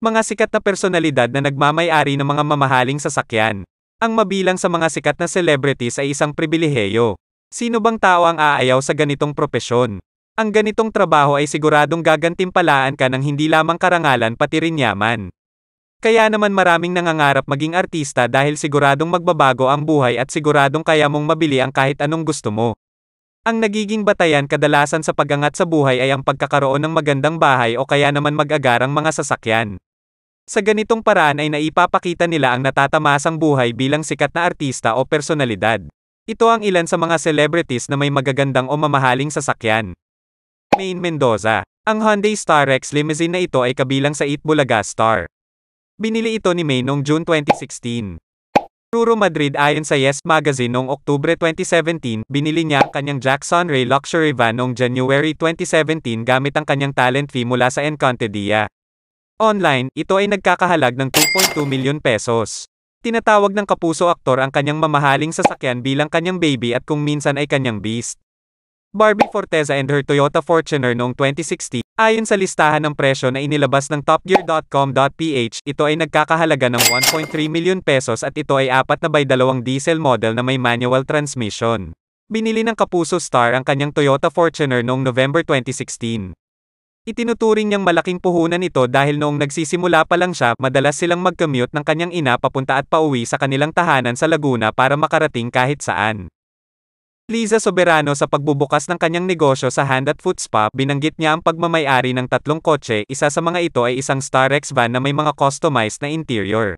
Mga sikat na personalidad na nagmamay-ari ng mga mamahaling sasakyan. Ang mabilang sa mga sikat na celebrities ay isang pribilehiyo. Sino bang tao ang aayaw sa ganitong propesyon? Ang ganitong trabaho ay siguradong gagantimpalaan ka ng hindi lamang karangalan pati rin yaman. Kaya naman maraming nangangarap maging artista dahil siguradong magbabago ang buhay at siguradong kaya mong mabili ang kahit anong gusto mo. Ang nagiging batayan kadalasan sa pag-angat sa buhay ay ang pagkakaroon ng magandang bahay o kaya naman mag-agarang mga sasakyan. Sa ganitong paraan ay naipapakita nila ang natatamasang buhay bilang sikat na artista o personalidad. Ito ang ilan sa mga celebrities na may magagandang o mamahaling sasakyan. Maine Mendoza. Ang Hyundai Starex limousine na ito ay kabilang sa 8 Bulaga Star. Binili ito ni Maine noong June 2016. Ruro Madrid ayon sa Yes Magazine noong Oktubre 2017, binili niya ang kanyang Jackson Ray luxury van noong January 2017 gamit ang kanyang talent fee mula sa Encantadia. Online, ito ay nagkakahalag ng 2.2 milyon pesos. Tinatawag ng kapuso aktor ang kanyang mamahaling sasakyan bilang kanyang baby at kung minsan ay kanyang beast. Barbie Forteza and her Toyota Fortuner noong 2016, ayon sa listahan ng presyo na inilabas ng topgear.com.ph, ito ay nagkakahalaga ng 1.3 milyon pesos at ito ay 4x2 diesel model na may manual transmission. Binili ng kapuso star ang kanyang Toyota Fortuner noong November 2016. Itinuturing niyang malaking puhunan ito dahil noong nagsisimula pa lang siya, madalas silang mag-commute ng kanyang ina papunta at pauwi sa kanilang tahanan sa Laguna para makarating kahit saan. Liza Soberano sa pagbubukas ng kanyang negosyo sa Hand at Foot Spa, binanggit niya ang pagmamay-ari ng 3 kotse, isa sa mga ito ay isang Starex van na may mga customized na interior.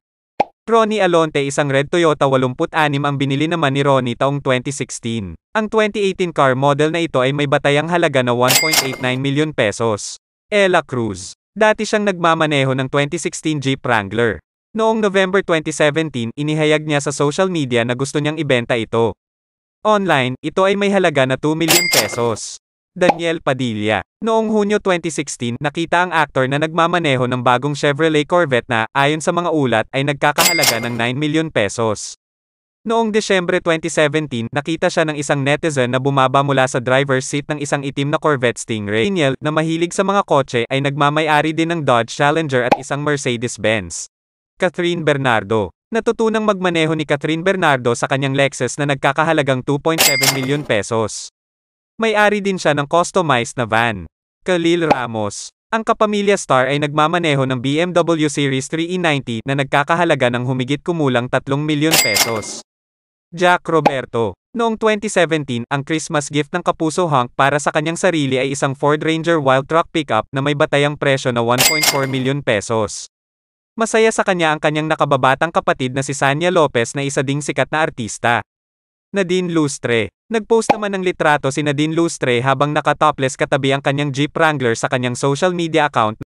Ronnie Alonte isang red Toyota 86 ang binili naman ni Ronnie taong 2016. Ang 2018 car model na ito ay may batayang halaga na 1.89 milyon pesos. Ella Cruz. Dati siyang nagmamaneho ng 2016 Jeep Wrangler. Noong November 2017, inihayag niya sa social media na gusto niyang ibenta ito. Online, ito ay may halaga na 2 milyon pesos. Daniel Padilla. Noong Hunyo 2016, nakita ang aktor na nagmamaneho ng bagong Chevrolet Corvette na, ayon sa mga ulat, ay nagkakahalaga ng 9 milyon pesos. Noong Desyembre 2017, nakita siya ng isang netizen na bumaba mula sa driver's seat ng isang itim na Corvette Stingray. Daniel, na mahilig sa mga kotse, ay nagmamay-ari din ng Dodge Challenger at isang Mercedes-Benz. Catherine Bernardo. Natutunang magmaneho ni Catherine Bernardo sa kanyang Lexus na nagkakahalagang 2.7 milyon pesos. May-ari din siya ng customized na van. Khalil Ramos. Ang kapamilya star ay nagmamaneho ng BMW Series 3 E90 na nagkakahalaga ng humigit kumulang 3 milyon pesos. Jack Roberto. Noong 2017, ang Christmas gift ng kapuso Hank para sa kanyang sarili ay isang Ford Ranger Wild Truck pickup na may batayang presyo na 1.4 milyon pesos. Masaya sa kanya ang kanyang nakababatang kapatid na si Sanya Lopez na isa ding sikat na artista. Nadine Lustre. Nagpost naman ng litrato si Nadine Lustre habang naka-topless katabi ang kanyang Jeep Wrangler sa kanyang social media account.